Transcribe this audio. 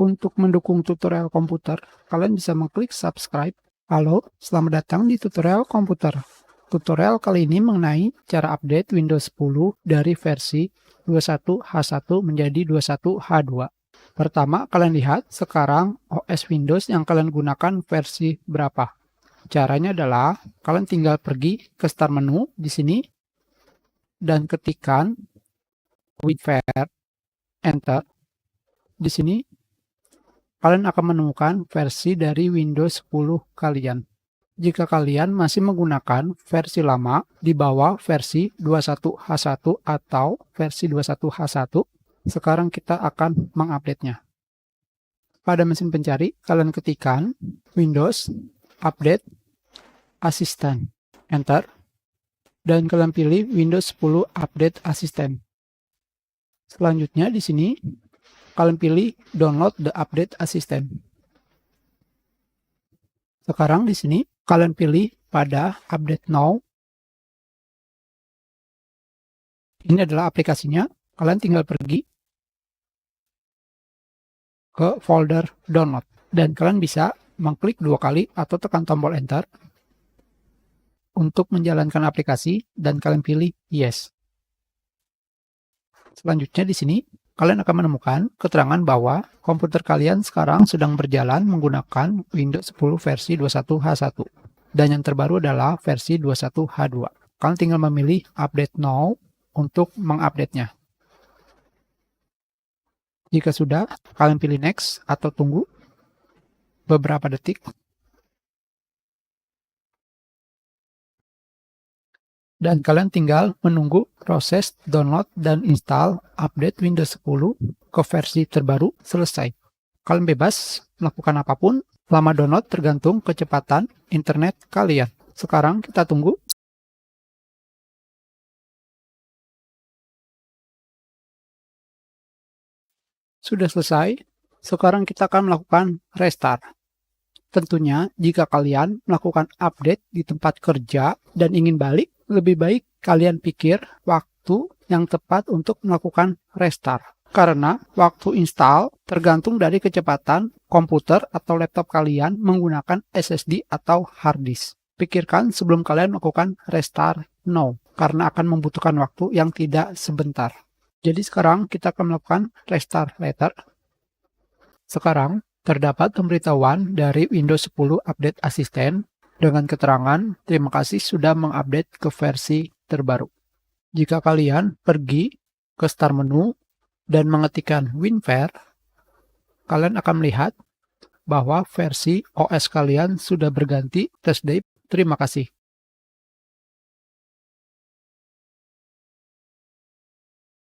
Untuk mendukung tutorial komputer, kalian bisa mengklik subscribe. Halo, selamat datang di tutorial komputer. Tutorial kali ini mengenai cara update Windows 10 dari versi 21H1 menjadi 21H2. Pertama, kalian lihat sekarang OS Windows yang kalian gunakan versi berapa. Caranya adalah kalian tinggal pergi ke Start menu di sini dan ketikkan WinFare, Enter. Di sini kalian akan menemukan versi dari Windows 10 kalian. Jika kalian masih menggunakan versi lama di bawah versi 21H1 atau versi 21H1, sekarang kita akan mengupdate-nya. Pada mesin pencari, kalian ketikkan Windows Update Assistant, Enter, dan kalian pilih Windows 10 Update Assistant. Selanjutnya di sini kalian pilih Download the Update Assistant. Sekarang di sini kalian pilih pada Update Now. Ini adalah aplikasinya. Kalian tinggal pergi ke folder Download dan kalian bisa mengklik 2 kali atau tekan tombol Enter untuk menjalankan aplikasi dan kalian pilih Yes. Selanjutnya di sini kalian akan menemukan keterangan bahwa komputer kalian sekarang sedang berjalan menggunakan Windows 10 versi 21H1 dan yang terbaru adalah versi 21H2. Kalian tinggal memilih Update Now untuk mengupdate-nya. Jika sudah, kalian pilih Next atau tunggu beberapa detik. Dan kalian tinggal menunggu proses download dan install update Windows 10 ke versi terbaru selesai. Kalian bebas melakukan apapun selama download tergantung kecepatan internet kalian. Sekarang kita tunggu. Sudah selesai. Sekarang kita akan melakukan restart. Tentunya jika kalian melakukan update di tempat kerja dan ingin balik, lebih baik kalian pikir waktu yang tepat untuk melakukan restart. Karena waktu install tergantung dari kecepatan komputer atau laptop kalian menggunakan SSD atau hard disk. Pikirkan sebelum kalian melakukan restart now, karena akan membutuhkan waktu yang tidak sebentar. Jadi sekarang kita akan melakukan restart later. Sekarang terdapat pemberitahuan dari Windows 10 Update Assistant dengan keterangan terima kasih sudah mengupdate ke versi terbaru. Jika kalian pergi ke Start menu dan mengetikkan WinFare, kalian akan melihat bahwa versi OS kalian sudah berganti. Terima kasih.